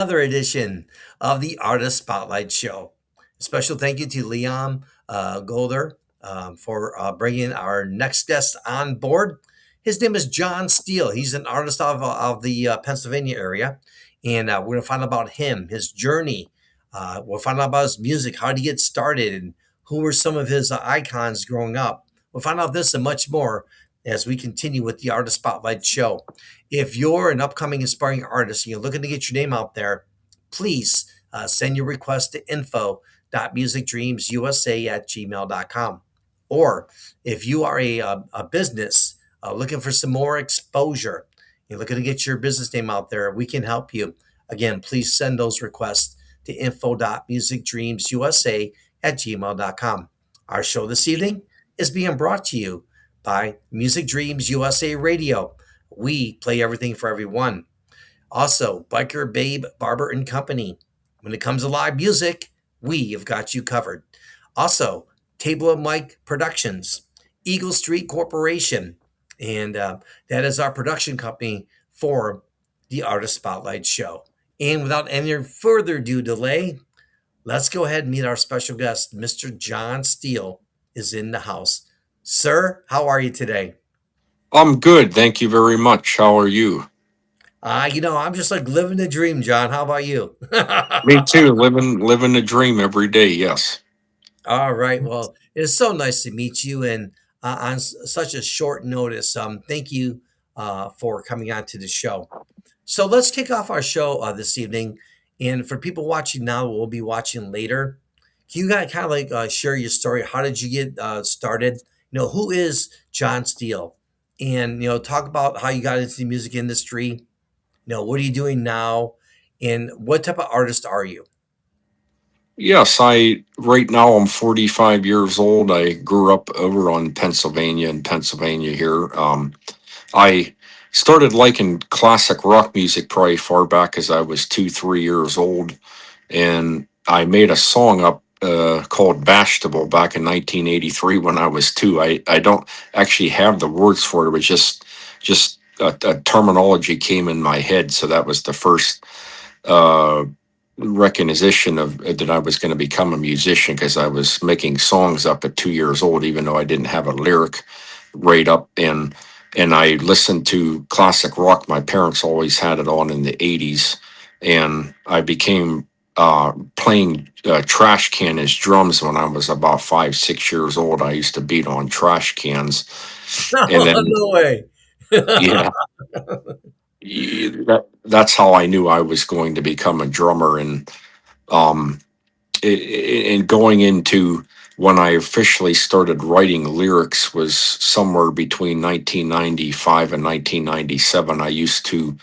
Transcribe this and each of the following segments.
Another edition of the Artist Spotlight Show. A special thank you to Leon Golder for bringing our next guest on board. His name is John Steele. He's an artist of the Pennsylvania area, and we're going to find out about him, his journey. We'll find out about his music, how did he get started, and who were some of his icons growing up. We'll find out this and much more as we continue with the Artist Spotlight Show. If you're an upcoming aspiring artist and you're looking to get your name out there, please send your request to info.musicdreamsusa@gmail.com. Or if you are a business looking for some more exposure, you're looking to get your business name out there, we can help you. Again, please send those requests to info.musicdreamsusa@gmail.com. Our show this evening is being brought to you by Music Dreams USA Radio. We play everything for everyone. Also, Biker Babe Barber and Company. When it comes to live music, we have got you covered. Also, Table and Mike Productions, Eagle Street Corporation, and that is our production company for the Artist Spotlight Show. And without any further ado delay, let's go ahead and meet our special guest, Mr. John Steele is in the house. Sir, how are you today? I'm good. Thank you very much. How are you? I'm just like living the dream, John. How about you? Me too. Living the dream every day. Yes. All right. Well, it's so nice to meet you, and on such a short notice. Thank you for coming on to the show. So let's kick off our show this evening. And for people watching now, we'll be watching later. Can you guys kind of like share your story? How did you get started? Who is John Steele? And talk about how you got into the music industry. What are you doing now? And what type of artist are you? Yes. I right now I'm 45 years old. I grew up over on Pennsylvania in Pennsylvania here. I started liking classic rock music probably far back as I was 2, 3 years old, and I made a song up called "Bashtable" back in 1983 when I was two. I don't actually have the words for it. It was just a terminology came in my head, so that was the first uh, recognition of that I was going to become a musician because I was making songs up at 2 years old, even though I didn't have a lyric right up. And I listened to classic rock. My parents always had it on in the 80s, and I became playing trash can as drums when I was about 5, 6 years old. I used to beat on trash cans, and then No way. yeah, that's how I knew I was going to become a drummer. And um, and going into when I officially started writing lyrics was somewhere between 1995 and 1997. I used to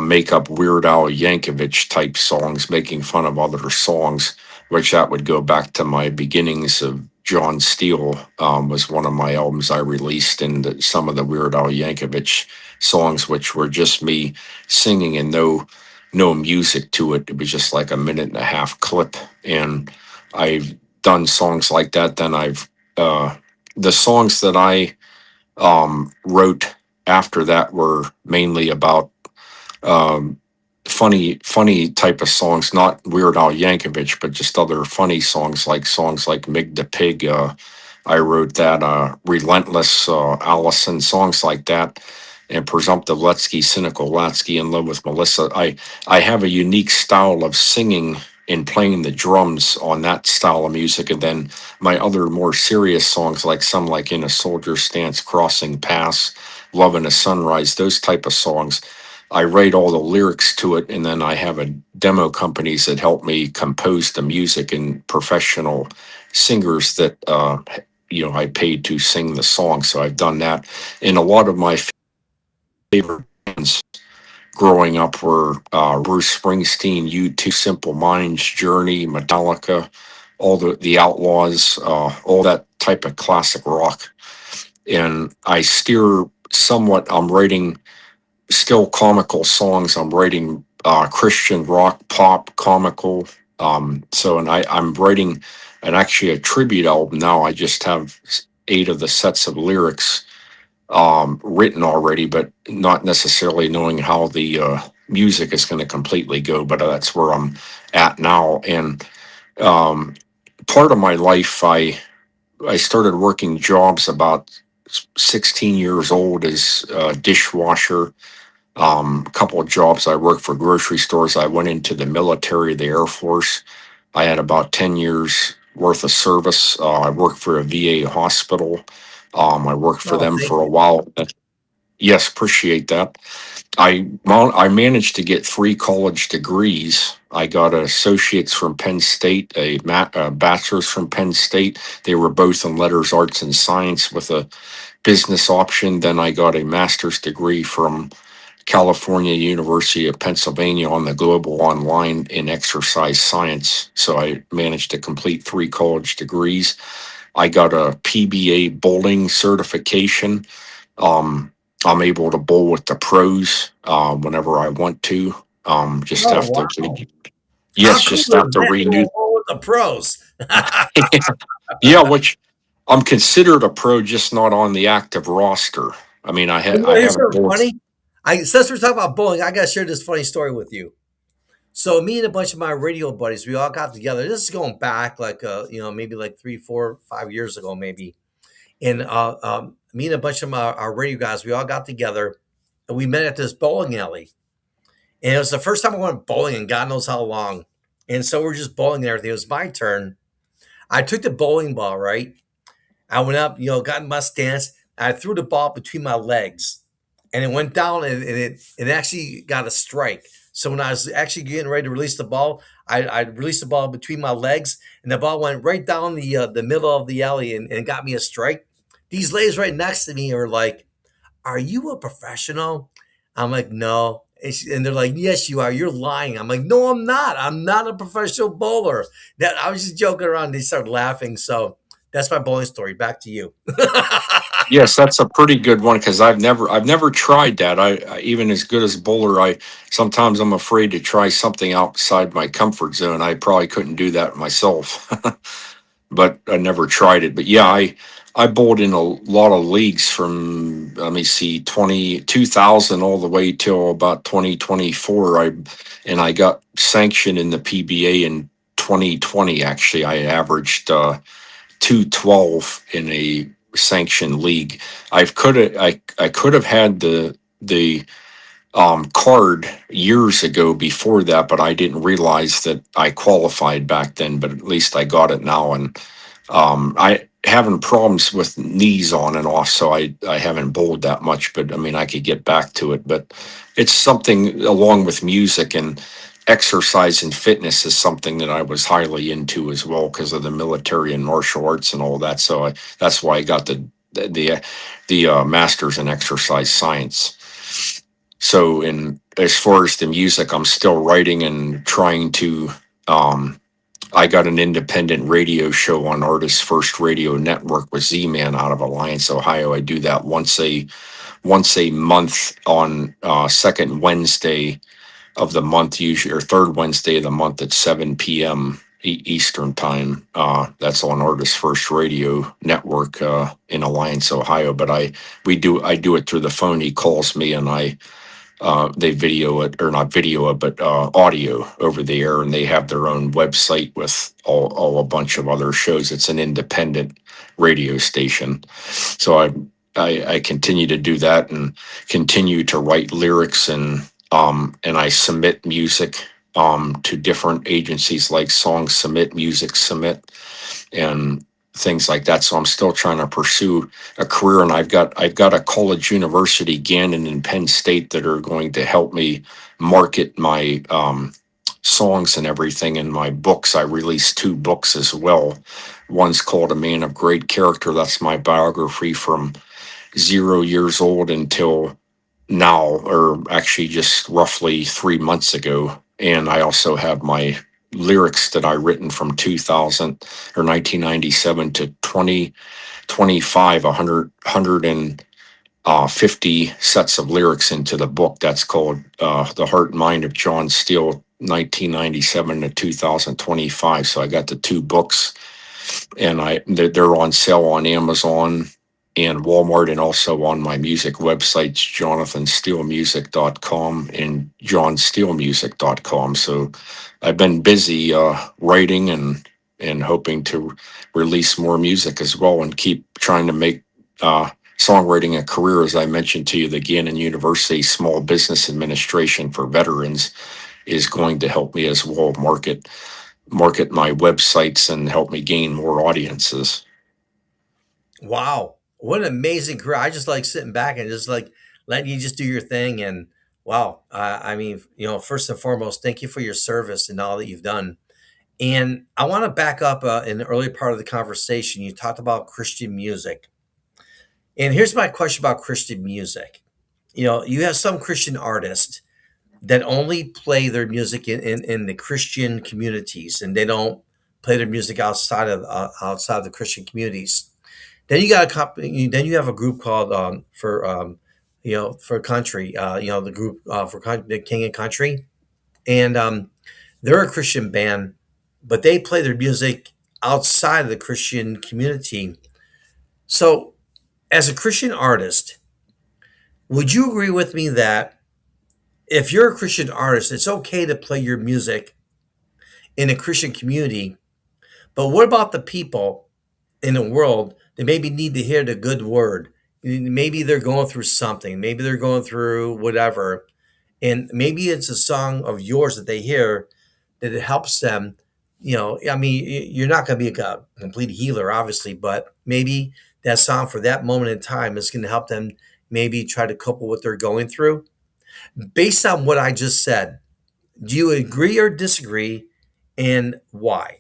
make up Weird Al Yankovic type songs, making fun of other songs, which that would go back to my beginnings of John Steele. Was one of my albums I released, and some of the Weird Al Yankovic songs, which were just me singing and no music to it. It was just like a minute and a half clip, and I've done songs like that. Then I've the songs that I wrote after that were mainly about um, funny type of songs, not Weird Al Yankovic, but just other funny songs like Mig the Pig. I wrote that, Relentless, Allison, songs like that, and Presumptive Letsky, Cynical Latsky, In Love with Melissa. I have a unique style of singing and playing the drums on that style of music, and then my other more serious songs, like some like In a Soldier's Stance, Crossing Paths, Love in a Sunrise, those type of songs. I write all the lyrics to it, and then I have a demo companies that help me compose the music and professional singers that I paid to sing the song. So I've done that, and a lot of my favorite bands growing up were Bruce Springsteen, U2, Simple Minds, Journey, Metallica, all the Outlaws, all that type of classic rock. And I steer somewhat. I'm writing still comical songs. I'm writing Christian rock, pop, comical. And I'm writing actually a tribute album now. I just have 8 of the sets of lyrics written already, but not necessarily knowing how music is going to completely go, but that's where I'm at now. And um, part of my life, I started working jobs about 16 years old as a dishwasher. A couple of jobs. I worked for grocery stores. I went into the military, the Air Force. I had about 10 years worth of service. I worked for a VA hospital. I worked for Oh, them thank for a you. while. Yes, appreciate that. I managed to get three college degrees. I got an associate's from Penn State, a bachelor's from Penn State. They were both in letters, arts, and science with a business option. Then I got a master's degree from California University of Pennsylvania on the Global Online in exercise science. So I managed to complete three college degrees. I got a PBA bowling certification. um, I'm able to bowl with the pros whenever I want to. Just Oh, have to, wow. How yes, cool just have is to that? renew. Going with the pros. Yeah, which I'm considered a pro, just not on the active roster. I mean, I Here's haven't something bowled. funny. Since we're talking about bowling, I gotta share this funny story with you. So me and a bunch of my radio buddies, we all got together. This is going back like maybe like 3, 4, 5 years ago, maybe. And me and a bunch of our radio guys, we all got together and we met at this bowling alley. And it was the first time I went bowling in God knows how long. And so we're just bowling and everything. It was my turn. I took the bowling ball, right? I went up, got in my stance. I threw the ball between my legs, and it went down, and it actually got a strike. So when I was actually getting ready to release the ball, I released the ball between my legs, and the ball went right down the middle of the alley and got me a strike. These ladies right next to me are like, "Are you a professional?" I'm like, "No." And they're like, "Yes, you are. You're lying." I'm like, "No, I'm not. I'm not a professional bowler." That I was just joking around. They started laughing. So that's my bowling story. Back to you. Yes, that's a pretty good one because I've never tried that. Even as good as a bowler, I sometimes I'm afraid to try something outside my comfort zone. I probably couldn't do that myself. But I never tried it. But yeah, I bowled in a lot of leagues from, let me see, 2000 all the way till about 2024. I got sanctioned in the PBA in 2020. Actually, I averaged 212 in a sanctioned league. I could have had the card years ago before that, but I didn't realize that I qualified back then. But at least I got it now, and I having problems with knees on and off, so I haven't bowled that much. But I mean, I could get back to it. But it's something along with music and exercise and fitness is something that I was highly into as well because of the military and martial arts and all that. So that's why I got the master's in exercise science. So, in as far as the music, I'm still writing and trying to. Um, I got an independent radio show on Artist First Radio Network with Z Man out of Alliance, Ohio. I do that once a month on second Wednesday of the month, usually, or third Wednesday of the month at 7 p.m. Eastern time. That's on Artist First Radio Network in Alliance, Ohio. But I do it through the phone. He calls me and they video it, or not video it, but audio over the air, and they have their own website with all a bunch of other shows. It's an independent radio station. So I continue to do that and continue to write lyrics, and I submit music to different agencies like Song Submit, Music Submit, and things like that. So I'm still trying to pursue a career, and I've got a college, university, Gannon and Penn State, that are going to help me market my songs and everything. And my books, I released two books as well. One's called A Man of Great Character. That's my biography from 0 years old until now, or actually just roughly 3 months ago. And I also have my lyrics that I written from 2000 or 1997 to 2025, 150 sets of lyrics into the book. That's called The Heart and Mind of John Steele, 1997 to 2025. So I got the two books, and they're on sale on Amazon and Walmart, and also on my music websites, jonathansteelemusic.com and johnsteelemusic.com. So I've been busy writing and hoping to release more music as well, and keep trying to make uh, songwriting a career. As I mentioned to you, the Gannon University Small Business Administration for Veterans is going to help me as well market my websites and help me gain more audiences. Wow, what an amazing career! I just like sitting back and just like letting you just do your thing. And wow, I mean, first and foremost, thank you for your service and all that you've done. And I want to back up in the early part of the conversation. You talked about Christian music, and here's my question about Christian music. You have some Christian artists that only play their music in the Christian communities, and they don't play their music outside of the Christian communities. Then you got a company. Then you have a group called for country. The group the King and Country, and they're a Christian band, but they play their music outside of the Christian community. So, as a Christian artist, would you agree with me that if you're a Christian artist, it's okay to play your music in a Christian community? But what about the people in the world that maybe need to hear the good word? Maybe they're going through something. Maybe they're going through whatever. And maybe it's a song of yours that they hear that it helps them. I mean, you're not going to be a complete healer, obviously, but maybe that song for that moment in time is going to help them maybe try to cope with what they're going through. Based on what I just said, do you agree or disagree, and why?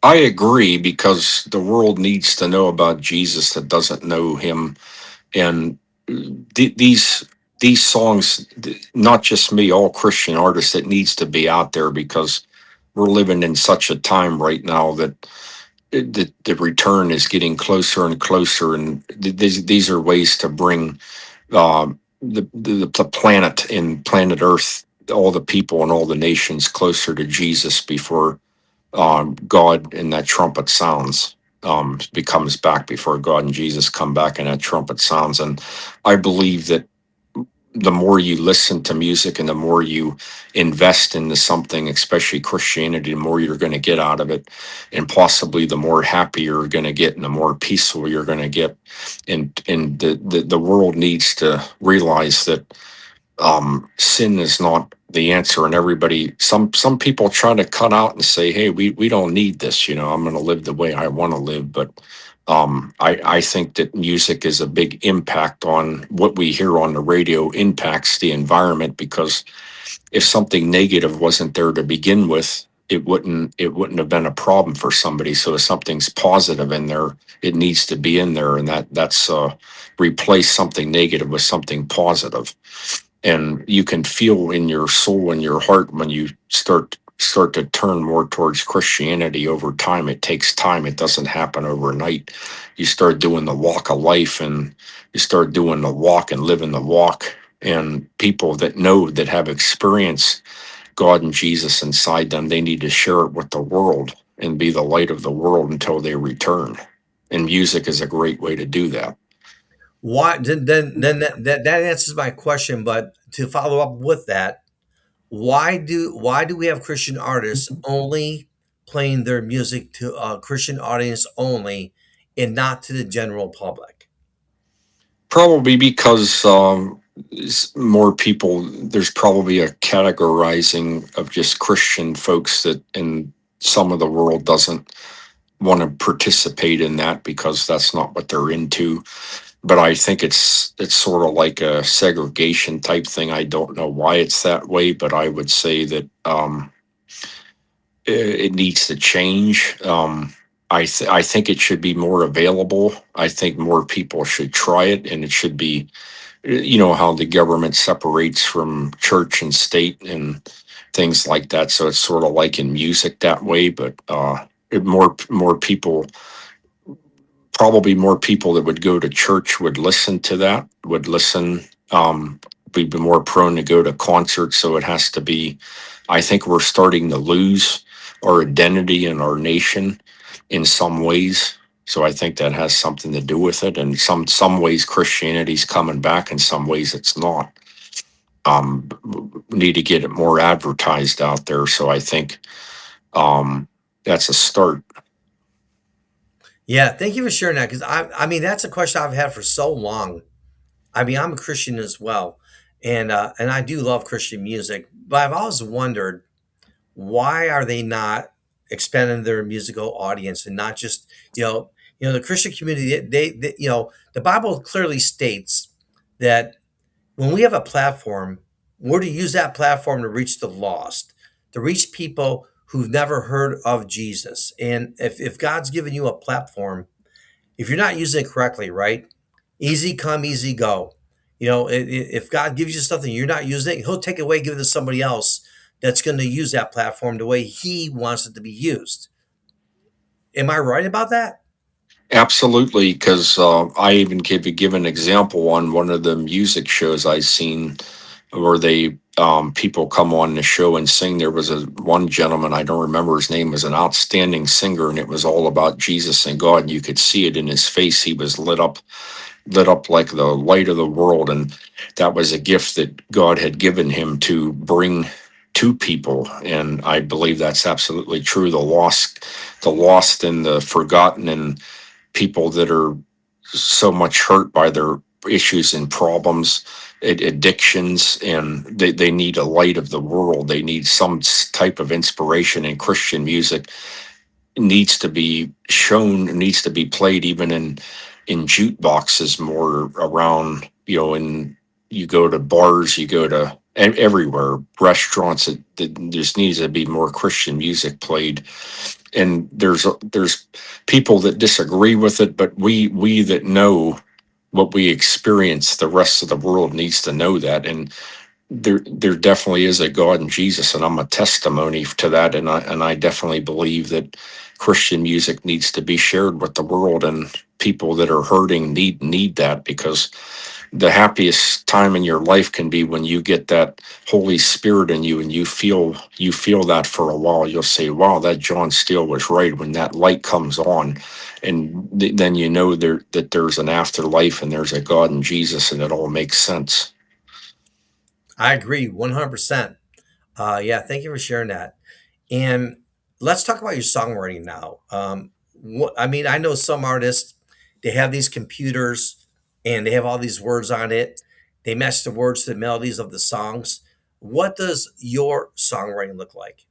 I agree, because the world needs to know about Jesus that doesn't know him. And these songs, not just me, all Christian artists, it needs to be out there, because we're living in such a time right now that the return is getting closer and closer. And these are ways to bring the planet and planet Earth, all the people and all the nations, closer to Jesus before God and that trumpet sounds. Becomes back before God and Jesus come back and that trumpet sounds. And I believe that the more you listen to music and the more you invest into something, especially Christianity, the more you're going to get out of it, and possibly the more happy you're going to get and the more peaceful you're going to get. And the world needs to realize that sin is not the answer. And everybody, some people try to cut out and say, hey, we don't need this, I'm going to live the way I want to live. But I think that music is a big impact on what we hear on the radio, impacts the environment, because if something negative wasn't there to begin with, it wouldn't have been a problem for somebody. So if something's positive in there, it needs to be in there, and that's replace something negative with something positive. And you can feel in your soul and your heart when you start to turn more towards Christianity over time. It takes time. It doesn't happen overnight. You start doing the walk of life, and you start doing the walk and living the walk. And people that know, that have experienced God and Jesus inside them, they need to share it with the world and be the light of the world until they return. And music is a great way to do that. Why? Then that answers my question. But to follow up with that, why do we have Christian artists only playing their music to a Christian audience only, and not to the general public? Probably because more people, there's probably a categorizing of just Christian folks that in some of the world doesn't want to participate in that, because that's not what they're into. But I think it's sort of like a segregation type thing. I don't know why it's that way, but I would say that it needs to change. I think it should be more available. I think more people should try it, and it should be, how the government separates from church and state and things like that. So it's sort of like in music that way. But more people, probably more people that would go to church would listen to that, would listen, be more prone to go to concerts. So it has to be, I think we're starting to lose our identity and our nation in some ways. So I think that has something to do with it. And some ways Christianity's coming back, and some ways it's not. Need to get it more advertised out there. So I think um, that's a start. Yeah, thank you for sharing that because I mean, that's a question I've had for so long. I mean, I'm a Christian as well, and I do love Christian music, but I've always wondered why are they not expanding their musical audience and not just the Christian community they the Bible clearly states that when we have a platform, we're to use that platform to reach the lost, to reach people who've never heard of Jesus. And if God's given you a platform, if you're not using it correctly, right? Easy come, easy go. If God gives you something you're not using it, He'll take it away, give it to somebody else that's going to use that platform the way He wants it to be used. Am I right about that? Absolutely, because I even give an example on one of the music shows I seen where they people come on the show and sing. There was a one gentleman, I don't remember his name, was an outstanding singer, and it was all about Jesus and God. And you could see it in his face. He was lit up like the light of the world, and that was a gift that God had given him to bring to people. And I believe that's absolutely true. The lost and the forgotten, and people that are so much hurt by their issues and problems, addictions, and they need a light of the world. They need some type of inspiration, in Christian music needs to be shown, needs to be played even in jukeboxes more around, and you go to bars, you go to everywhere, restaurants. It just needs to be more Christian music played. And there's people that disagree with it, but we that know what we experience, the rest of the world needs to know that. And there definitely is a God in Jesus, and I'm a testimony to that. And I definitely believe that Christian music needs to be shared with the world, and people that are hurting need that, because the happiest time in your life can be when you get that Holy Spirit in you, and you feel that for a while. You'll say, "Wow, that John Steele was right." When that light comes on, and then you know that there's an afterlife, and there's a God in Jesus, and it all makes sense. I agree 100%. Yeah, thank you for sharing that. And let's talk about your songwriting now. I mean, I know some artists, they have these computers and they have all these words on it. They match the words to the melodies of the songs. What does your songwriting look like?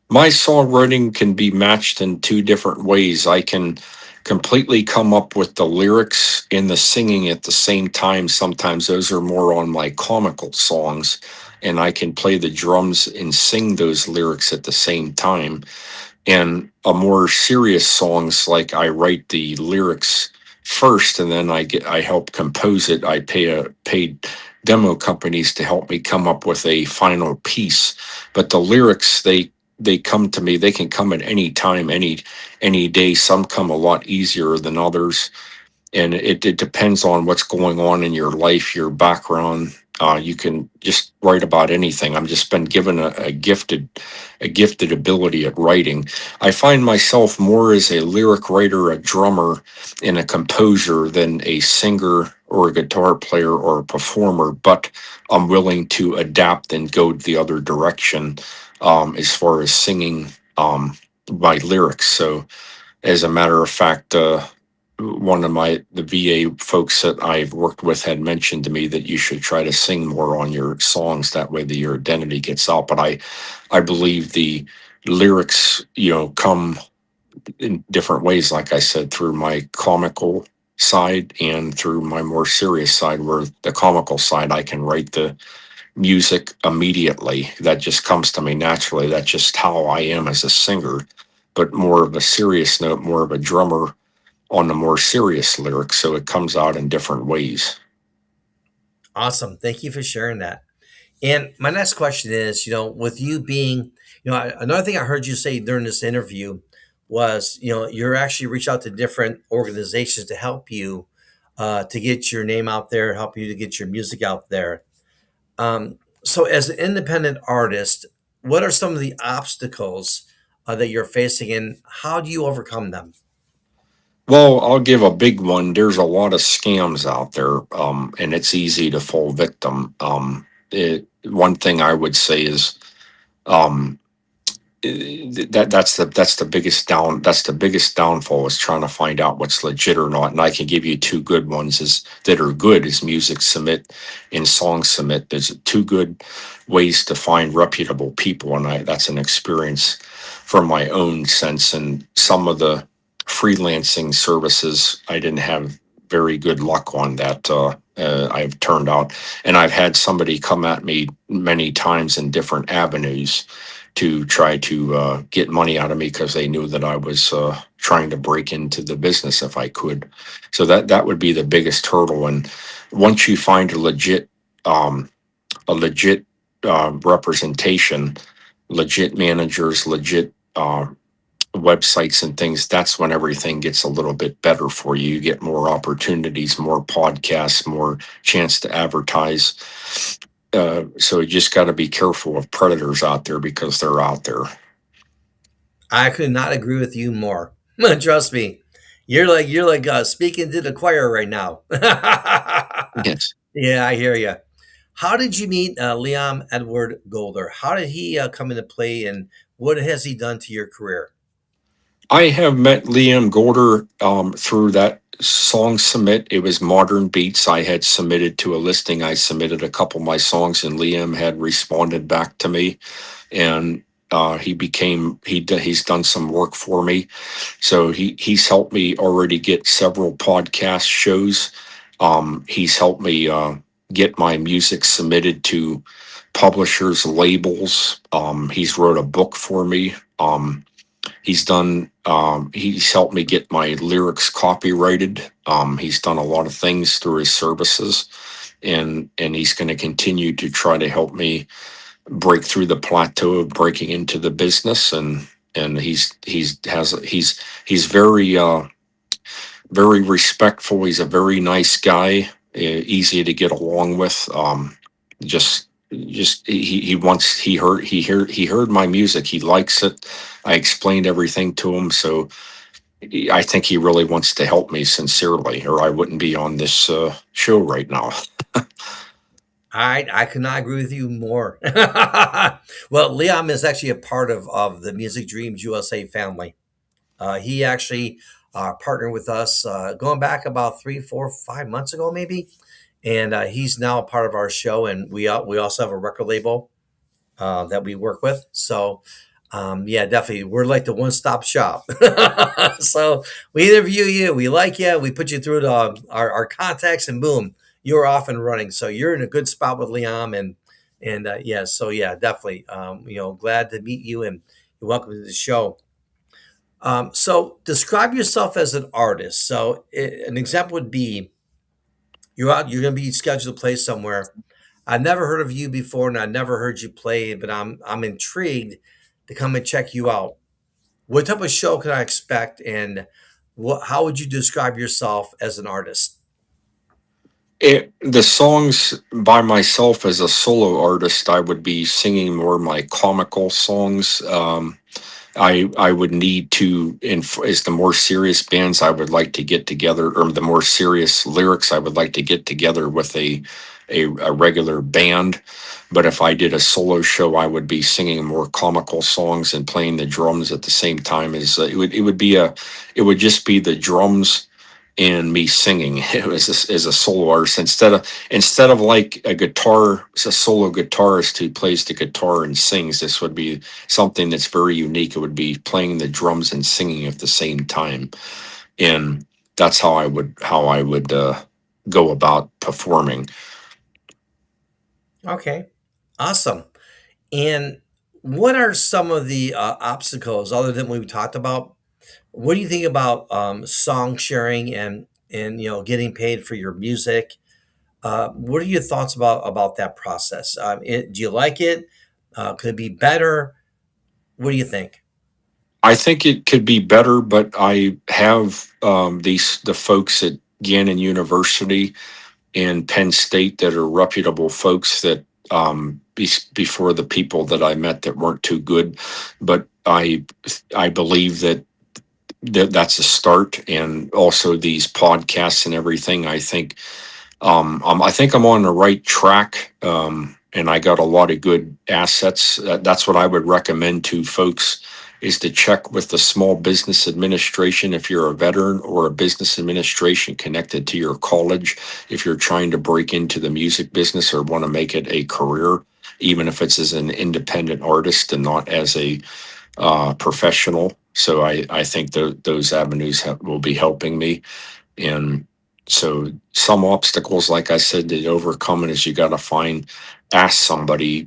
My songwriting can be matched in two different ways. I can completely come up with the lyrics and the singing at the same time. Sometimes those are more on my comical songs, and I can play the drums and sing those lyrics at the same time. And a more serious songs, like I write the lyrics first, and then I help compose it. I paid demo companies to help me come up with a final piece. But the lyrics, they come to me. They can come at any time, any day. Some come a lot easier than others, and it depends on what's going on in your life, your background. You can just write about anything. I'm just been given a gifted ability at writing. I find myself more as a lyric writer, a drummer, and a composer than a singer or a guitar player or a performer, but I'm willing to adapt and go the other direction, as far as singing, my lyrics. So as a matter of fact, one of the VA folks that I've worked with had mentioned to me that you should try to sing more on your songs. That way, your identity gets out. But I believe the lyrics, come in different ways. Like I said, through my comical side and through my more serious side. Where the comical side, I can write the music immediately. That just comes to me naturally. That's just how I am as a singer. But more of a serious note, more of a drummer on the more serious lyrics, so it comes out in different ways. Awesome. Thank you for sharing that. And my next question is, with you being, another thing I heard you say during this interview was, you're actually reach out to different organizations to help you to get your name out there, help you to get your music out there. So, as an independent artist, what are some of the obstacles that you're facing, and how do you overcome them? Well, I'll give a big one. There's a lot of scams out there, and it's easy to fall victim. One thing I would say is, um, that's the biggest downfall, is trying to find out what's legit or not. And I can give you two good ones is that are good, is Music Submit and Song Submit. There's two good ways to find reputable people, and I that's an experience from my own sense. And some of the freelancing services, I didn't have very good luck on that. I've turned out, and I've had somebody come at me many times in different avenues to try to get money out of me because they knew that I was trying to break into the business if I could. So that would be the biggest hurdle. And once you find um, a legit representation, legit managers, legit websites and things, that's when everything gets a little bit better for you. You get more opportunities, more podcasts, more chance to advertise. So you just got to be careful of predators out there because they're out there. I could not agree with you more. Trust me, you're like speaking to the choir right now. Yes. Yeah, I hear you. How did you meet Liam Edward Golder? How did he come into play, and what has he done to your career? I have met Liam Gorder through that song submit. It was Modern Beats. I had submitted to a listing. I submitted a couple of my songs, and Liam had responded back to me, and he's done some work for me. So he's helped me already get several podcast shows. He's helped me get my music submitted to publishers, labels. He's wrote a book for me. He's helped me get my lyrics copyrighted. He's done a lot of things through his services, and he's going to continue to try to help me break through the plateau of breaking into the business. And he's very respectful. He's a very nice guy, easy to get along with. Just he heard my music. He likes it. I explained everything to him, so I think he really wants to help me sincerely, or I wouldn't be on this show right now. I could not agree with you more. Well, Liam is actually a part of the Music Dreams USA family. He actually partnered with us going back about 3, 4, 5 months ago, maybe, and he's now a part of our show. And we also have a record label that we work with. So, yeah, definitely, we're like the one-stop shop. So we interview you, we like you, we put you through our contacts, and boom, you're off and running. So you're in a good spot with Liam, and yeah, so yeah, definitely, glad to meet you, and you're welcome to the show. So describe yourself as an artist. So an example would be you're going to be scheduled to play somewhere. I've never heard of you before, and I never heard you play, but I'm intrigued to come and check you out. What type of show can I expect, and how would you describe yourself as an artist? The songs by myself as a solo artist, I would be singing more my comical songs. I would need to, as the more serious bands, I would like to get together, or the more serious lyrics, I would like to get together with a regular band. But if I did a solo show, I would be singing more comical songs and playing the drums at the same time. As it would just be the drums and me singing. It was as a solo artist, instead of like a solo guitarist who plays the guitar and sings. This would be something that's very unique. It would be playing the drums and singing at the same time, and that's how I would go about performing. Okay, awesome. And what are some of the obstacles other than what we talked about? What do you think about song sharing and getting paid for your music? What are your thoughts about that process? Do you like it? Could it be better? What do you think? I think it could be better, but I have the folks at Gannon University and Penn State that are reputable folks that before the people that I met that weren't too good, but I believe that that's a start. And also these podcasts and everything. I think I'm on the right track, and I got a lot of good assets. That's what I would recommend to folks is to check with the Small Business Administration if you're a veteran or a business administration connected to your college. If you're trying to break into the music business or want to make it a career, even if it's as an independent artist and not as a professional. So I think those avenues will be helping me. And so some obstacles, like I said, to overcome it is you got to ask somebody,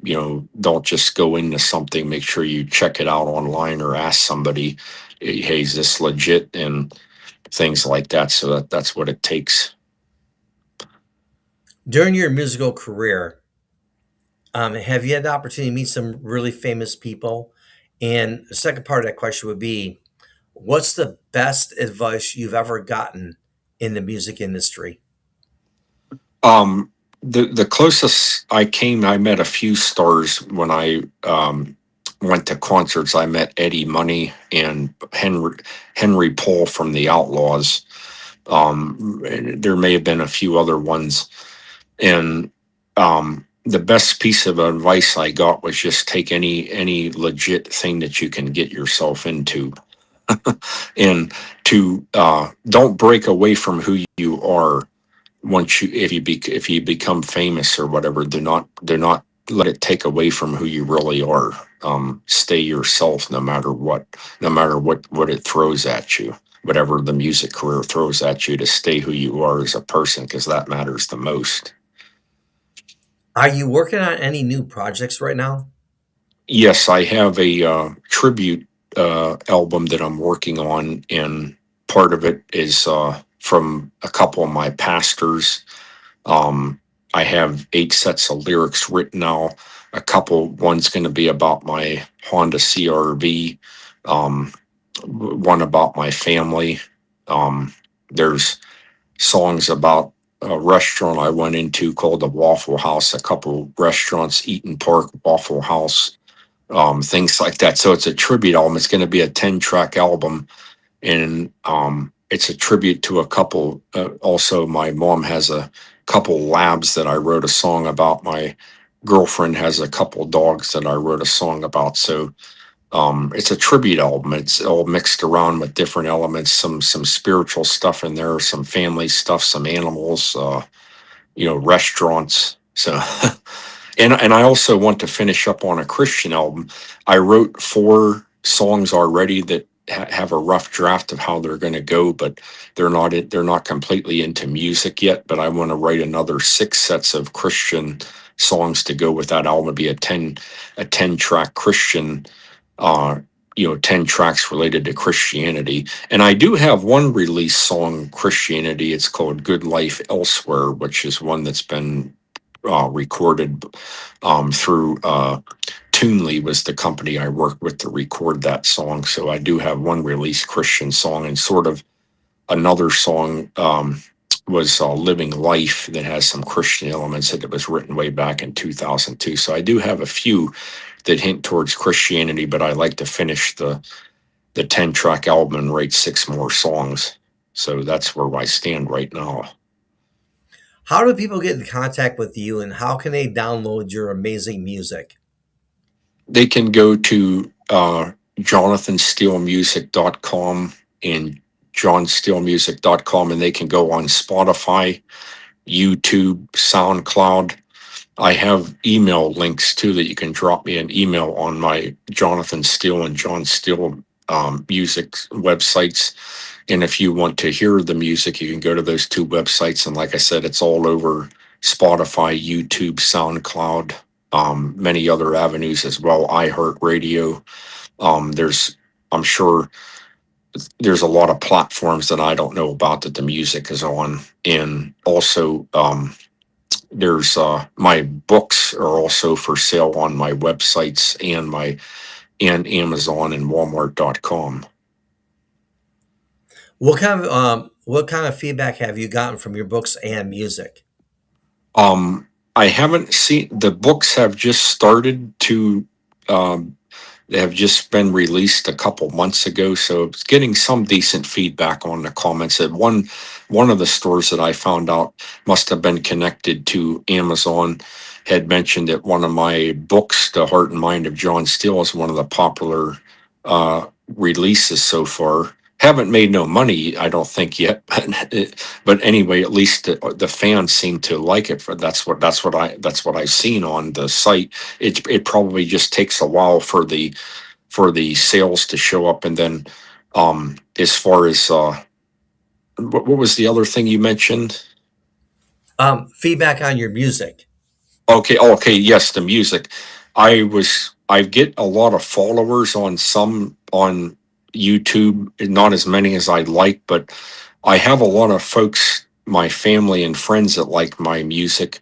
don't just go into something, make sure you check it out online or ask somebody, hey, is this legit? And things like that. So that's what it takes. During your musical career, have you had the opportunity to meet some really famous people? And the second part of that question would be, what's the best advice you've ever gotten in the music industry? Um, the closest I came, I met a few stars when I went to concerts. I met Eddie Money and Henry Paul from the Outlaws. And there may have been a few other ones. And the best piece of advice I got was just take any legit thing that you can get yourself into, and to don't break away from who you are. Once you if you become famous or whatever, do not let it take away from who you really are. Stay yourself no matter what, no matter what it throws at you, whatever the music career throws at you, to stay who you are as a person, because that matters the most. Are you working on any new projects right now? Yes, I have a tribute album that I'm working on, and part of it is from a couple of my pastors. Um, I have 8 sets of lyrics written now. A couple, one's going to be about my Honda CRV, um, one about my family. There's songs about a restaurant I went into called the Waffle House, a couple restaurants, Eaton Park, Waffle House, things like that. So it's a tribute album. It's going to be a 10-track album, and it's a tribute to a couple. Also, my mom has a couple labs that I wrote a song about. My girlfriend has a couple dogs that I wrote a song about. So it's a tribute album. It's all mixed around with different elements, some spiritual stuff in there, some family stuff, some animals, restaurants. So and I also want to finish up on a Christian album. I wrote 4 songs already that have a rough draft of how they're going to go, but they're not completely into music yet. But I want to write another 6 sets of Christian songs to go with that album. It'll be a 10 track Christian, 10 tracks related to Christianity. And I do have one release song, Christianity. It's called Good Life Elsewhere, which is one that's been recorded through Tunely was the company I worked with to record that song. So I do have one released Christian song, and sort of another song was Living Life, that has some Christian elements, that it was written way back in 2002. So I do have a few that hint towards Christianity, but I like to finish the 10-track album and write 6 more songs. So that's where I stand right now. How do people get in contact with you and how can they download your amazing music? They can go to jonathansteelemusic.com and johnsteelemusic.com, and they can go on Spotify, YouTube, SoundCloud. I have email links too, that you can drop me an email on my Jonathan Steele and John Steele music websites. And if you want to hear the music, you can go to those 2 websites. And like I said, it's all over Spotify, YouTube, SoundCloud, many other avenues as well, iHeartRadio. I'm sure there's a lot of platforms that I don't know about that the music is on. And also, there's my books are also for sale on my websites and Amazon and Walmart.com. What kind of feedback have you gotten from your books and music? I haven't seen the books have just started to. Um, They have just been released a couple months ago, so it's getting some decent feedback on the comments. At one of the stores that I found out must have been connected to Amazon had mentioned that one of my books, The Heart and Mind of John Steele, is one of the popular releases so far. Haven't made no money, I don't think yet, but anyway, at least the fans seem to like it. For that's what I've seen on the site. It probably just takes a while for the sales to show up, and then as far as what was the other thing you mentioned? Feedback on your music. Okay, okay, yes, the music. I get a lot of followers on some on YouTube, not as many as I'd like, but I have a lot of folks, my family and friends that like my music,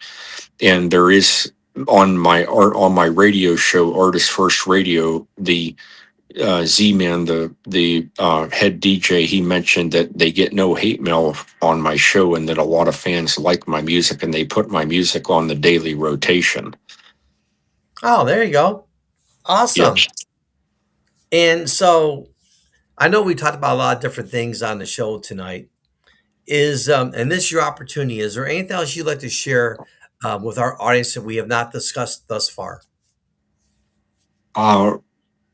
and there is on my radio show, Artist First Radio, the Z-Man, the head DJ, he mentioned that they get no hate mail on my show, and that a lot of fans like my music, and they put my music on the daily rotation. Oh, there you go. Yep. Awesome. And so I know we talked about a lot of different things on the show tonight. Is and this is your opportunity. Is there anything else you'd like to share with our audience that we have not discussed thus far? Uh,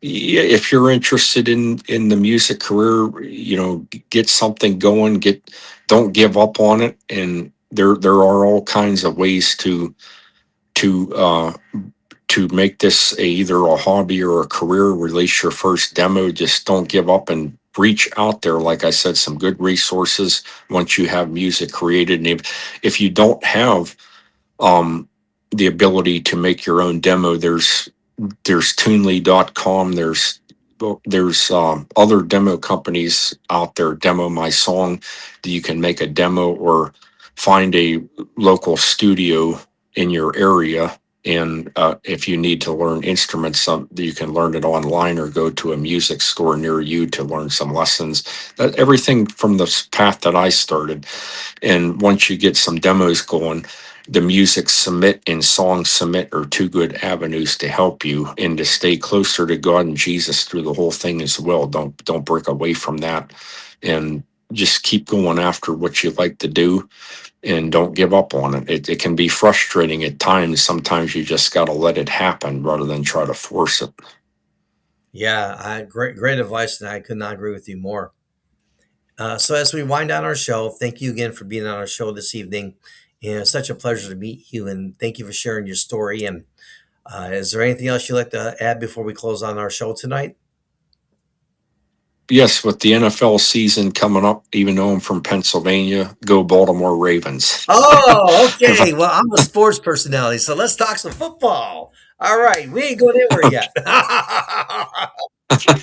yeah, if you're interested in the music career, get something going. Don't give up on it, and there are all kinds of ways to to make this either a hobby or a career. Release your first demo. Just don't give up and reach out there. Like I said, some good resources once you have music created. And if you don't have um, the ability to make your own demo, there's Tunely.com. There's other demo companies out there. Demo My Song, that you can make a demo, or find a local studio in your area. And if you need to learn instruments, you can learn it online, or go to a music store near you to learn some lessons. That everything from the path that I started. And once you get some demos going, the music submit and song submit are two good avenues to help you and to stay closer to God and Jesus through the whole thing as well. Don't break away from that, and just keep going after what you like to do, and don't give up on it. It can be frustrating at times. Sometimes you just got to let it happen rather than try to force it. Yeah, great advice, and I could not agree with you more. So as we wind down our show, thank you again for being on our show this evening. And it's such a pleasure to meet you, and thank you for sharing your story. And is there anything else you'd like to add before we close on our show tonight? Yes, with the NFL season coming up, even though I'm from Pennsylvania, go Baltimore Ravens. Oh, okay. Well, I'm a sports personality, so let's talk some football. All right, we ain't going anywhere yet. You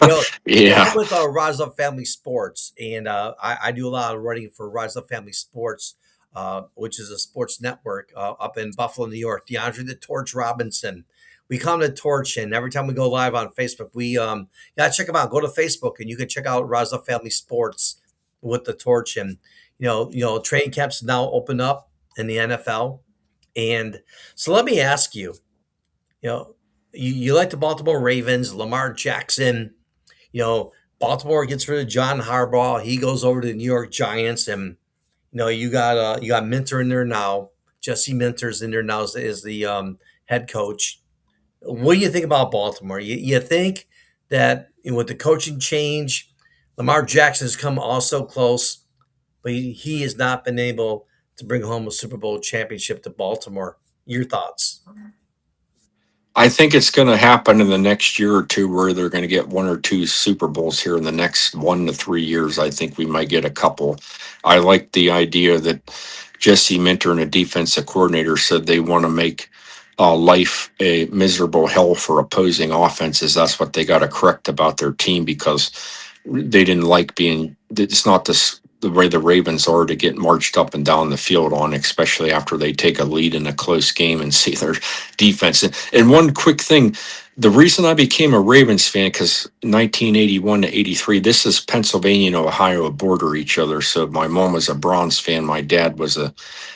know, I'm Yeah. with Rise Up Family Sports, and I do a lot of writing for Rise Up Family Sports, which is a sports network up in Buffalo, New York. DeAndre the Torch Robinson. We call him the Torch, and every time we go live on Facebook, we gotta check them out. Go to Facebook, and you can check out Rise Up Family Sports with the Torch. And training camps now open up in the NFL, and so let me ask you, you know, you like the Baltimore Ravens, Lamar Jackson. You know, Baltimore gets rid of John Harbaugh. He goes over to the New York Giants, and you got Minter in there now. Jesse Minter's in there now as the head coach. What do you think about Baltimore? You think that with the coaching change, Lamar Jackson has come also close, but he has not been able to bring home a Super Bowl championship to Baltimore. Your thoughts? I think it's going to happen in the next year or two, where they're going to get one or two Super Bowls here in the next 1 to 3 years. I think we might get a couple. I like the idea that Jesse Minter and a defensive coordinator said they want to make life a miserable hell for opposing offenses. That's what they got to correct about their team, because they didn't like being. It's not the way the Ravens are to get marched up and down the field on, especially after they take a lead in a close game and see their defense. And one quick thing, the reason I became a Ravens fan, because 1981 to 83, this is Pennsylvania and Ohio border each other. So my mom was a Browns fan, my dad was a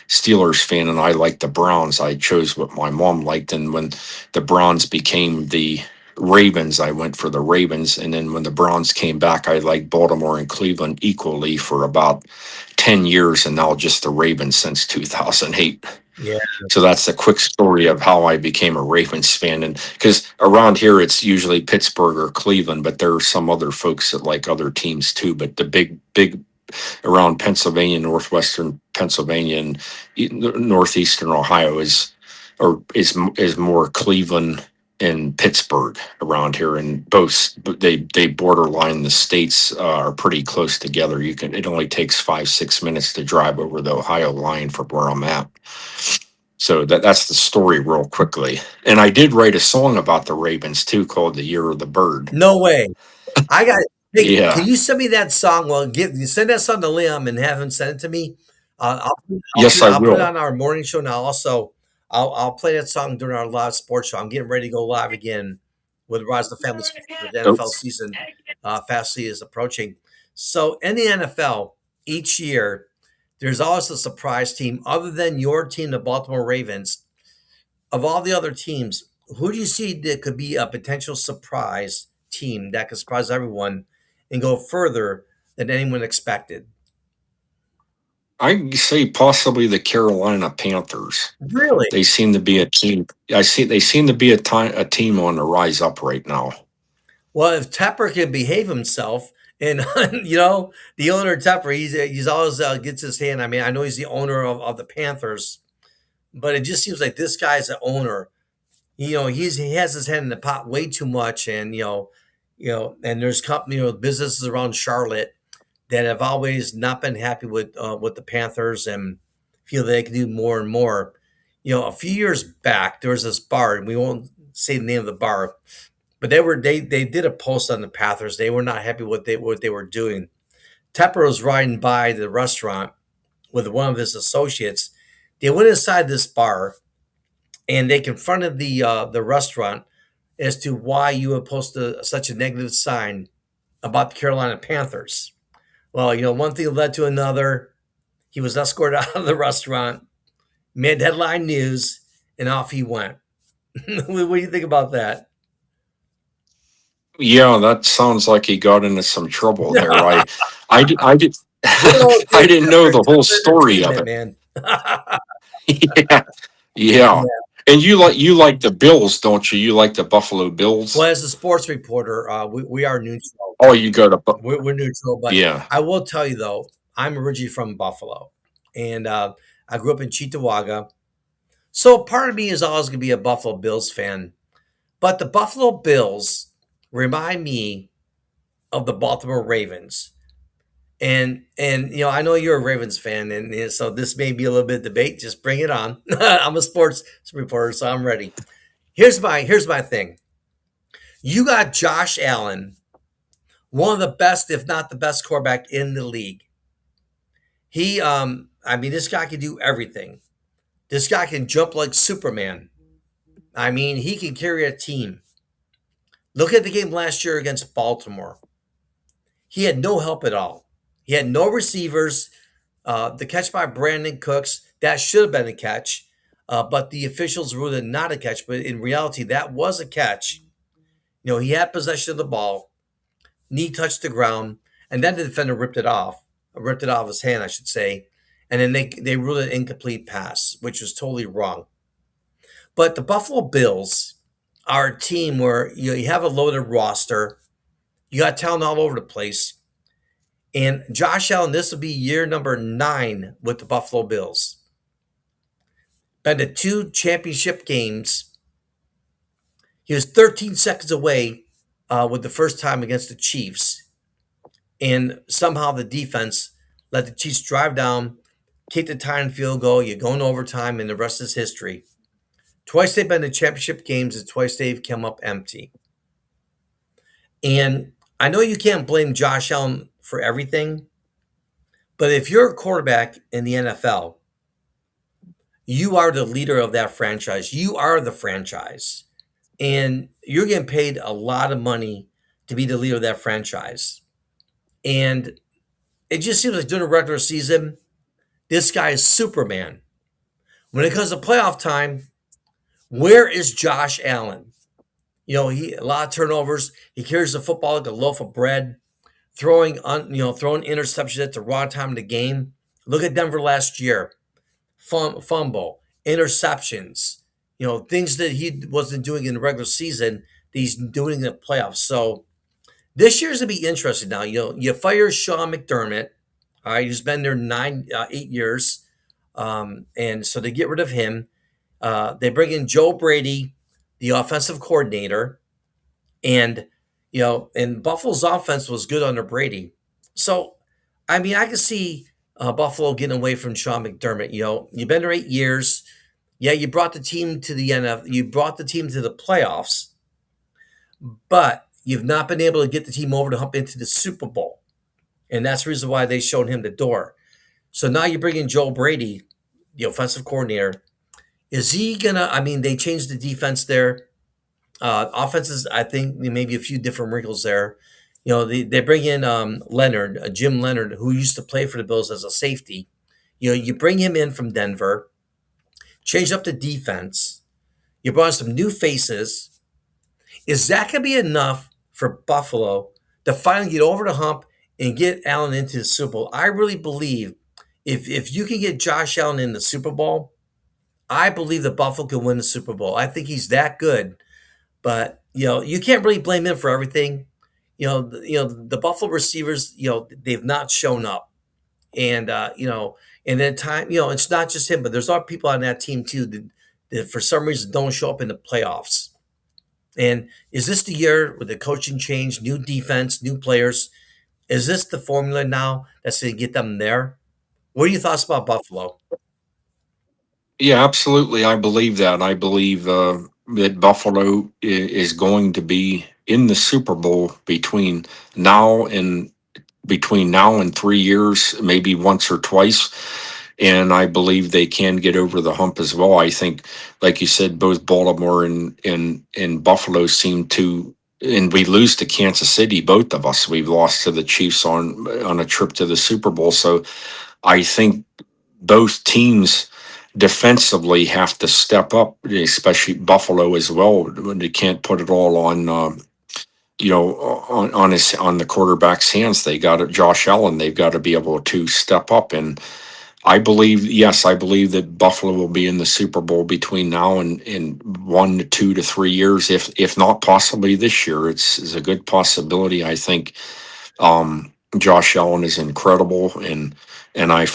Steelers fan, and I liked the Browns. I chose what my mom liked, and when the Browns became the Ravens, I went for the Ravens. And then when the Browns came back, I liked Baltimore and Cleveland equally for about 10 years, and now just the Ravens since 2008. Yeah. So that's the quick story of how I became a Ravens fan. And because around here it's usually Pittsburgh or Cleveland, but there are some other folks that like other teams too. But the big around Pennsylvania, northwestern Pennsylvania, and northeastern Ohio is more Cleveland and Pittsburgh around here, and both they borderline the states are pretty close together. It only takes 5-6 minutes to drive over the Ohio line from where I'm at. So that's the story real quickly. And I did write a song about the Ravens too, called "The Year of the Bird." No way. I got. Hey, can Yeah. you send me that song? Well, send that song to Liam and have him send it to me. Yes, I I'll put it will. on our morning show now. Also, I'll play that song during our live sports show. I'm getting ready to go live again with Rise of the Family Sports. The NFL Oops. season fastly is approaching. So in the NFL, each year there's always a surprise team other than your team, the Baltimore Ravens. Of all the other teams, who do you see that could be a potential surprise team that could surprise everyone and go further than anyone expected? I say possibly the Carolina Panthers. Really? They seem to be a team. I see they seem to be a team on the rise up right now. Well, if Tepper can behave himself, and the owner Tepper, he's always gets his hand. I mean, I know he's the owner of the Panthers, but it just seems like this guy's the owner. He has his hand in the pot way too much, and and there's businesses around Charlotte that have always not been happy with the Panthers and feel they can do more and more. A few years back, there was this bar, and we won't say the name of the bar, but they did a post on the Panthers. They were not happy what they were doing. Tepper was riding by the restaurant with one of his associates. They went inside this bar and they confronted the restaurant as to why you would post such a negative sign about the Carolina Panthers. Well, one thing led to another. He was escorted out of the restaurant, made headline news, and off he went. What do you think about that? Yeah, that sounds like he got into some trouble there. I did, Good I old didn't know Tepper, the whole Tepper story of Entertainment, it. man. Yeah, yeah. Yeah. And you like the Bills, don't you? You like the Buffalo Well, Bills? as a sports reporter, we are neutral. Oh, you got a We're neutral, but yeah. I will tell you though, I'm originally from Buffalo, and I grew up in Cheektowaga. So part of me is always going to be a Buffalo Bills fan, but the Buffalo Bills remind me of the Baltimore Ravens. And I know you're a Ravens fan, and so this may be a little bit of debate. Just bring it on. I'm a sports reporter, so I'm ready. Here's my thing. You got Josh Allen, one of the best, if not the best, quarterback in the league. I mean, this guy can do everything. This guy can jump like Superman. I mean, he can carry a team. Look at the game last year against Baltimore. He had no help at all. He had no receivers. The catch by Brandon Cooks, that should have been a catch, but the officials ruled it not a catch. But in reality, that was a catch. He had possession of the ball, knee touched the ground, and then the defender ripped it off his hand, I should say. And then they ruled it incomplete pass, which was totally wrong. But the Buffalo Bills are a team where you have a loaded roster. You got talent all over the place. And Josh Allen, this will be year number 9 with the Buffalo Bills. Been to 2 championship games. He was 13 seconds away with the first time against the Chiefs. And somehow the defense let the Chiefs drive down, kick the tying field goal. You go into overtime, and the rest is history. Twice they've been to championship games, and twice they've come up empty. And I know you can't blame Josh Allen for everything, but if you're a quarterback in the NFL, you are the leader of that franchise. You are the franchise. And you're getting paid a lot of money to be the leader of that franchise. And it just seems like during the regular season, this guy is Superman. When it comes to playoff time, where is Josh Allen? He a lot of turnovers. He carries the football like a loaf of bread, throwing interceptions at the wrong time of the game. Look at Denver last year. Fumble, interceptions, things that he wasn't doing in the regular season that he's doing in the playoffs. So this year's gonna be interesting. Now, you fire Sean McDermott. All right, he's been there 8 years, and so they get rid of him. They bring in Joe Brady, the offensive coordinator, and and Buffalo's offense was good under Brady. So, I mean, I can see Buffalo getting away from Sean McDermott. You've been there 8 years. Yeah, you brought the team to the NFL. You brought the team to the playoffs, but you've not been able to get the team over the hump into the Super Bowl, and that's the reason why they showed him the door. So now you bring in Joe Brady, the offensive coordinator. Is he gonna? I mean, they changed the defense there. Offenses, I think maybe a few different wrinkles there. They bring in Leonard, Jim Leonard, who used to play for the Bills as a safety. You bring him in from Denver, change up the defense. You brought in some new faces. Is that going to be enough for Buffalo to finally get over the hump and get Allen into the Super Bowl? I really believe if you can get Josh Allen in the Super Bowl, I believe that Buffalo can win the Super Bowl. I think he's that good. But you can't really blame him for everything. The Buffalo receivers, they've not shown up, and and at time, it's not just him, but there's other people on that team too that for some reason don't show up in the playoffs. And is this the year with the coaching change, new defense, new players? Is this the formula now that's going to get them there? What are your thoughts about Buffalo? Yeah, absolutely. I believe that. I believe that Buffalo is going to be in the Super Bowl now and between now and 3 years, maybe once or twice. And I believe they can get over the hump as well. I think, like you said, both Baltimore and Buffalo seem to, and we lose to Kansas City, both of us. We've lost to the Chiefs on a trip to the Super Bowl. So I think both teams defensively have to step up, especially Buffalo as well. They can't put it all on on the quarterback's hands. They got it, Josh Allen. They've got to be able to step up, and I believe that Buffalo will be in the Super Bowl between now and 1 to 2 to 3 years, if not possibly this year. It's a good possibility. I think Josh Allen is incredible, and I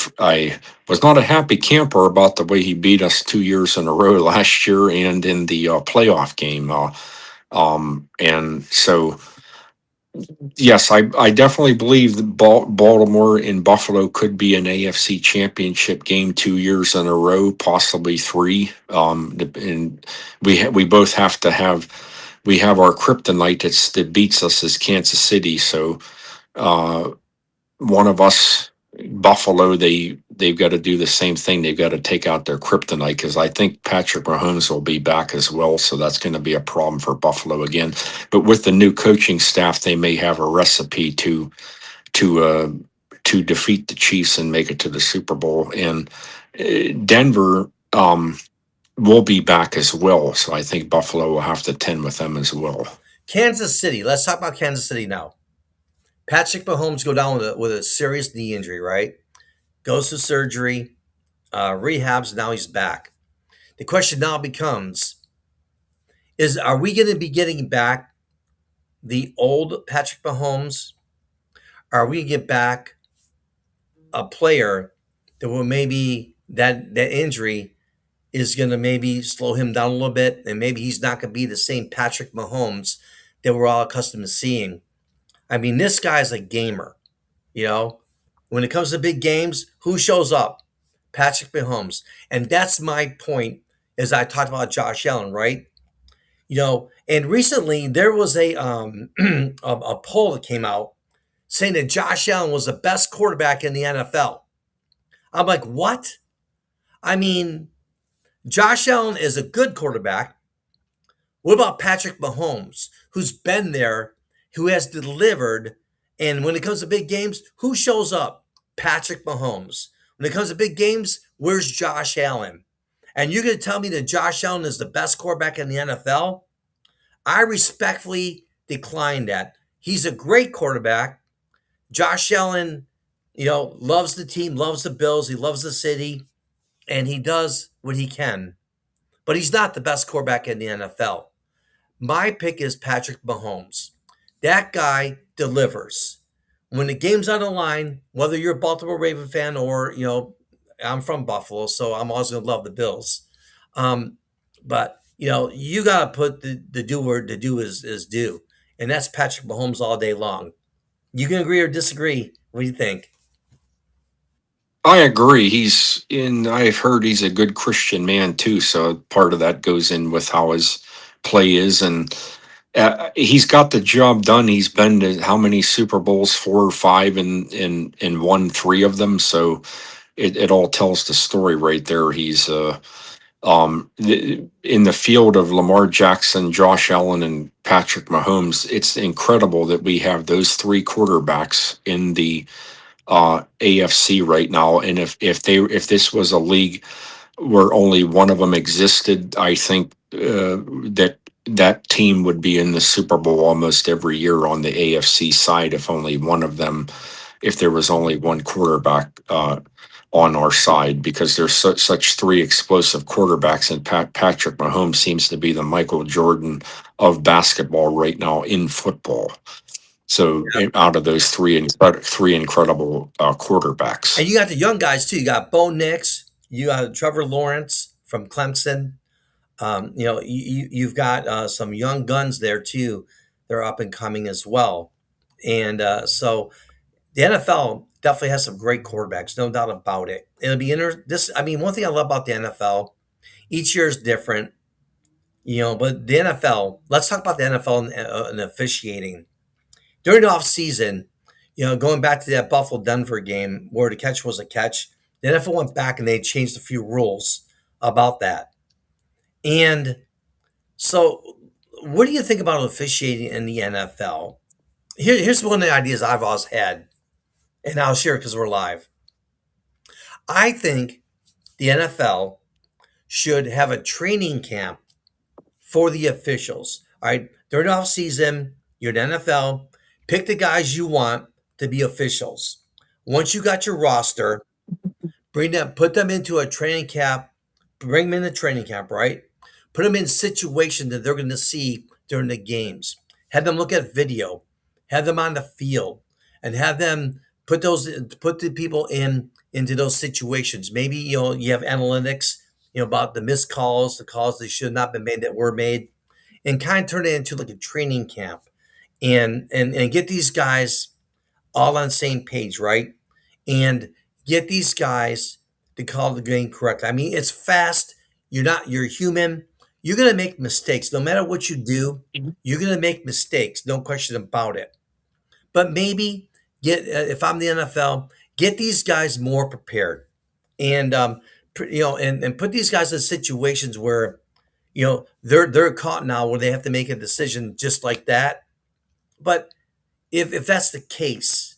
was not a happy camper about the way he beat us 2 years in a row last year and in the playoff game. And so, yes, I definitely believe that Baltimore and Buffalo could be an AFC Championship game 2 years in a row, possibly three. And we both have to have we have our kryptonite that beats us as Kansas City. So uh, one of us, Buffalo, they've got to do the same thing. They've got to take out their kryptonite, because I think Patrick Mahomes will be back as well. So that's going to be a problem for Buffalo again. But with the new coaching staff, they may have a recipe to uh, to defeat the Chiefs and make it to the Super Bowl. And Denver will be back as well. So I think Buffalo will have to tend with them as well. Kansas City. Let's talk about Kansas City now. Patrick Mahomes go down with a serious knee injury, right? Goes to surgery, rehabs. Now he's back. The question now becomes: are we going to be getting back the old Patrick Mahomes? Are we going to get back a player that will maybe that injury is going to maybe slow him down a little bit, and maybe he's not going to be the same Patrick Mahomes that we're all accustomed to seeing? I mean, this guy's a gamer. You know, when it comes to big games, who shows up? Patrick Mahomes. And that's my point as I talked about Josh Allen, right? And recently there was a poll that came out saying that Josh Allen was the best quarterback in the NFL. I'm like, what? I mean, Josh Allen is a good quarterback. What about Patrick Mahomes, who's been there, who has delivered? And when it comes to big games, who shows up? Patrick Mahomes. When it comes to big games, where's Josh Allen? And you're going to tell me that Josh Allen is the best quarterback in the NFL? I respectfully decline that. He's a great quarterback. Josh Allen, loves the team, loves the Bills, he loves the city, and he does what he can. But he's not the best quarterback in the NFL. My pick is Patrick Mahomes. That guy delivers. When the game's on the line, whether you're a Baltimore Raven fan or, I'm from Buffalo, so I'm always going to love the Bills. Um, but, you got to put the do where the do is due. And that's Patrick Mahomes all day long. You can agree or disagree. What do you think? I agree. He's in. I've heard he's a good Christian man too. So part of that goes in with how his play is, and he's got the job done. He's been to how many Super Bowls? 4 or 5, and won 3 of them. So it all tells the story right there. He's in the field of Lamar Jackson, Josh Allen, and Patrick Mahomes. It's incredible that we have those 3 quarterbacks in the AFC right now. And if this was a league where only one of them existed, I think that team would be in the Super Bowl almost every year on the AFC side. If there was only one quarterback on our side, because there's such 3 explosive quarterbacks, and Patrick Mahomes seems to be the Michael Jordan of basketball right now in football. So out of those three incredible And quarterbacks. you got the young guys too. You got Bo Nix. You got Trevor Lawrence from Clemson. You've got some young guns there too. They're up and coming as well. And so the NFL definitely has some great quarterbacks, no doubt about it. It'll be this. I mean, one thing I love about the NFL, each year is different, But the NFL. Let's talk about the NFL and officiating during the off season. Going back to that Buffalo Denver game where the catch was a catch, the NFL went back and they changed a few rules about that. And so, what do you think about officiating in the NFL? Here's one of the ideas I've always had, and I'll share it because we're live. I think the NFL should have a training camp for the officials. All right, during the off season, you're the NFL. Pick the guys you want to be officials. Once you got your roster, put them into a training camp, bring them in a training camp, right? Put them in situations that they're going to see during the games. Have them look at video, have them on the field, and have them put the people into those situations. Maybe you have analytics, about the missed calls, the calls that should not have been made that were made, and kind of turn it into like a training camp, and get these guys all on the same page, right? And get these guys to call the game correctly. I mean, it's fast. You're human. You're going to make mistakes. No matter what you do, you're going to make mistakes. No question about it. But maybe if I'm the NFL, get these guys more prepared and, and put these guys in situations where, they're caught now where they have to make a decision just like that. But if that's the case,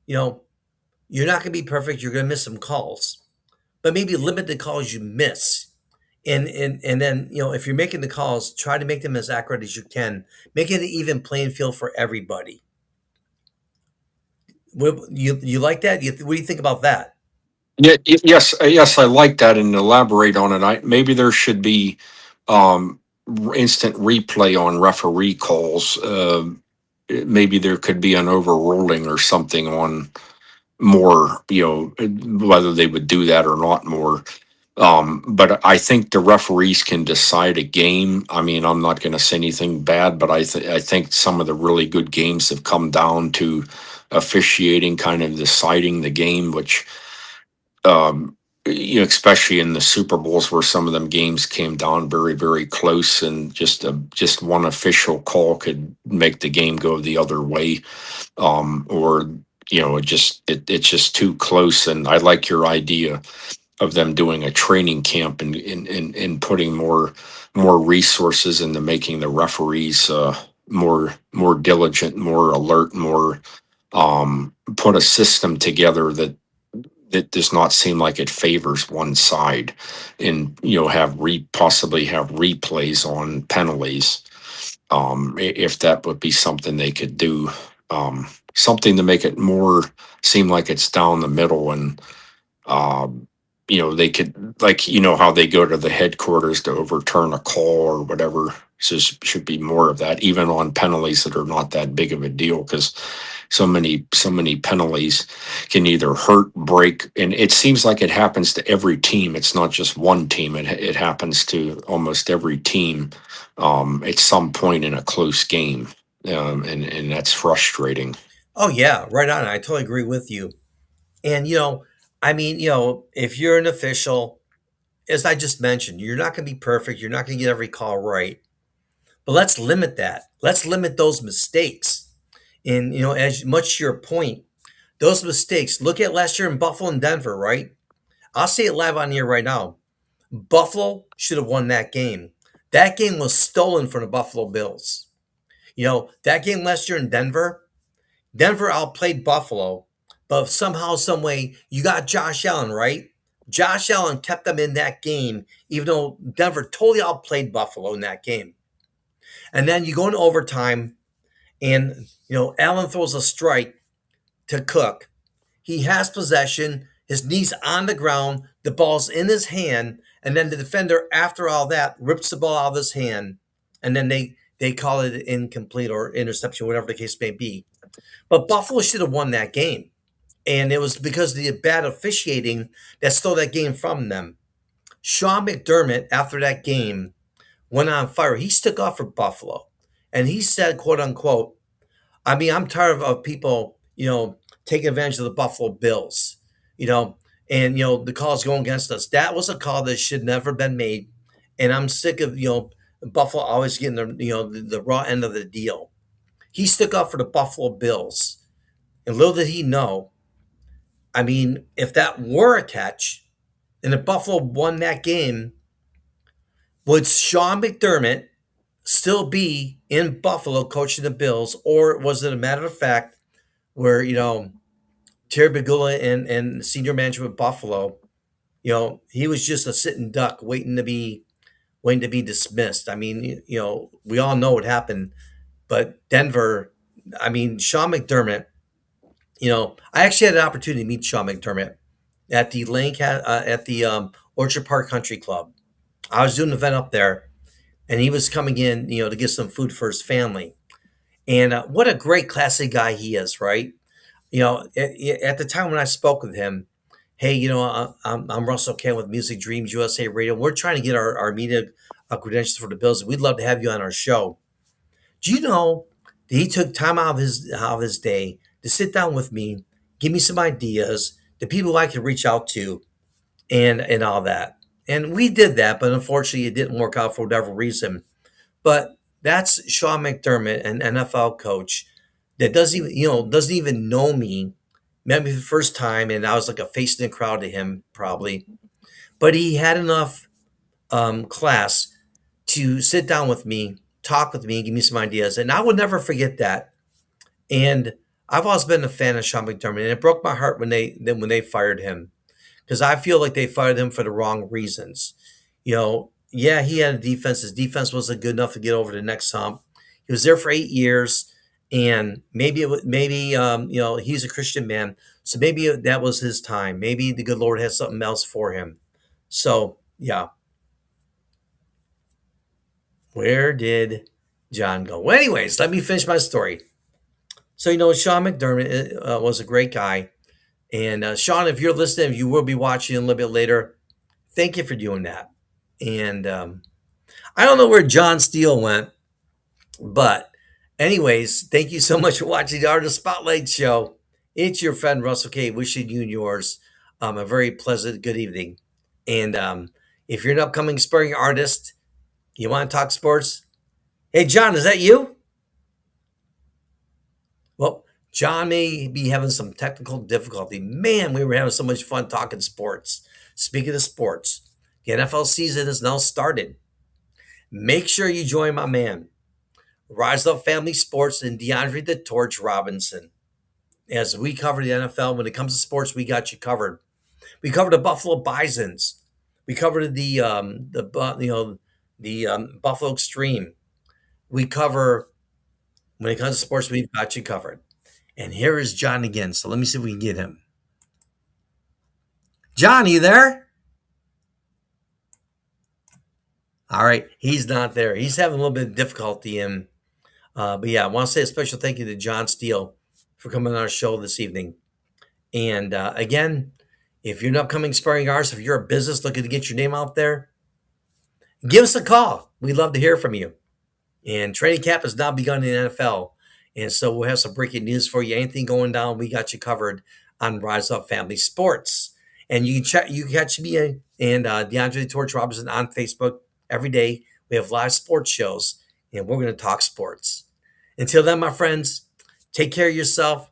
you know, you're not going to be perfect. You're going to miss some calls, but maybe limit the calls you miss. And then, if you're making the calls, try to make them as accurate as you can. Make it an even playing field for everybody. You like that? What do you think about that? Yeah, yes, I like that, and elaborate on it. I maybe there should be um, instant replay on referee calls. Maybe there could be an overruling or something on more. Whether they would do that or not more. But I think the referees can decide a game. I mean, I'm not going to say anything bad, but I think some of the really good games have come down to officiating kind of deciding the game, which especially in the Super Bowls where some of them games came down very, very close, and just one official call could make the game go the other way, or it's just too close. And I like your idea of them doing a training camp and putting more resources into making the referees more diligent, more alert, more put a system together that does not seem like it favors one side, and possibly have replays on penalties. If that would be something they could do, something to make it more seem like it's down the middle, and um, they could, like, how they go to the headquarters to overturn a call or whatever. So should be more of that, even on penalties that are not that big of a deal, because so many penalties can either hurt, break, and it seems like it happens to every team. It's not just one team. It happens to almost every team at some point in a close game, and that's frustrating. Oh yeah, right on. I totally agree with you. And I mean, if you're an official, as I just mentioned, you're not going to be perfect. You're not going to get every call right. But let's limit that. Let's limit those mistakes. And as much to your point, those mistakes. Look at last year in Buffalo and Denver, right? I'll say it live on here right now. Buffalo should have won that game. That game was stolen from the Buffalo Bills. That game last year in Denver, Denver outplayed Buffalo, but somehow, some way, you got Josh Allen, right? Josh Allen kept them in that game, even though Denver totally outplayed Buffalo in that game. And then you go into overtime, and Allen throws a strike to Cook. He has possession, his knees on the ground, the ball's in his hand, and then the defender, after all that, rips the ball out of his hand, and then they call it incomplete or interception, whatever the case may be. But Buffalo should have won that game. And it was because of the bad officiating that stole that game from them. Sean McDermott, after that game, went on fire. He stuck up for Buffalo. And he said, quote unquote, I mean, I'm tired of people, taking advantage of the Buffalo Bills, you know, and, the calls going against us. That was a call that should never been made. And I'm sick of, Buffalo always getting the raw end of the deal. He stuck up for the Buffalo Bills. And little did he know, I mean, if that were a catch and if Buffalo won that game, would Sean McDermott still be in Buffalo coaching the Bills, or was it a matter of fact where Terry Bagula and senior management of Buffalo, he was just a sitting duck waiting to be dismissed? I mean, we all know what happened, but Denver, I mean, Sean McDermott. I actually had an opportunity to meet Sean McDermott at the Orchard Park Country Club. I was doing an event up there, and he was coming in, to get some food for his family. And what a great, classy guy he is, right? At the time when I spoke with him, hey, I'm Russell Ken with Music Dreams USA Radio. We're trying to get our media credentials for the Bills. We'd love to have you on our show. Do you know that he took time out of his day to sit down with me, give me some ideas, the people I could reach out to, and all that. And we did that, but unfortunately, it didn't work out for whatever reason. But that's Sean McDermott, an NFL coach that doesn't even know me. Met me for the first time, and I was like a face in the crowd to him, probably. But he had enough class to sit down with me, talk with me, give me some ideas, and I would never forget that. And I've always been a fan of Sean McDermott, and it broke my heart when they fired him, because I feel like they fired him for the wrong reasons. Yeah, he had a defense. His defense wasn't good enough to get over the next hump. He was there for 8 years, and maybe he's a Christian man, so maybe that was his time. Maybe the good Lord has something else for him. So yeah, where did John go? Well, anyways, let me finish my story. So Sean McDermott was a great guy, and Sean, if you're listening, you will be watching a little bit later. Thank you for doing that. And I don't know where John Steele went, but anyways, thank you so much for watching the Artist Spotlight Show. It's your friend Russell K. wishing you and yours a very pleasant good evening. And if you're an upcoming aspiring artist, you want to talk sports? Hey, John, is that you? Well, John may be having some technical difficulty. Man, we were having so much fun talking sports. Speaking of sports, the NFL season has now started. Make sure you join my man, Rise Up Family Sports, and DeAndre the Torch Robinson. As we cover the NFL, when it comes to sports, we got you covered. We covered the Buffalo Bisons. We covered the Buffalo Extreme. We cover, when it comes to sports, we've got you covered. And here is John again. So let me see if we can get him. John, are you there? All right. He's not there. He's having a little bit of difficulty in. But yeah, I want to say a special thank you to John Steele for coming on our show this evening. And again, if you're an upcoming sparring artist, if you're a business looking to get your name out there, give us a call. We'd love to hear from you. And training camp has now begun in the NFL. And so we'll have some breaking news for you. Anything going down, we got you covered on Rise Up Family Sports. And you can catch me and DeAndre Torch Robinson on Facebook every day. We have live sports shows, and we're going to talk sports. Until then, my friends, take care of yourself.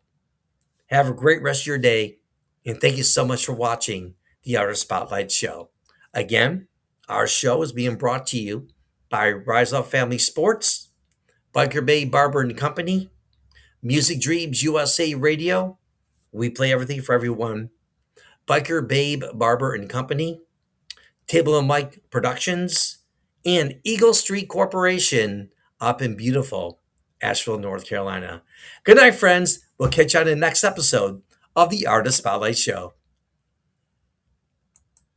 Have a great rest of your day. And thank you so much for watching the Artist Spotlight Show. Again, our show is being brought to you by Rise Up Family Sports, Biker Bay Barber and Company, Music Dreams USA Radio. We play everything for everyone. Biker Babe Barber and Company, Table and Mike Productions, and Eagle Street Corporation up in beautiful Asheville, North Carolina. Good night, friends. We'll catch you on the next episode of the Artist Spotlight Show.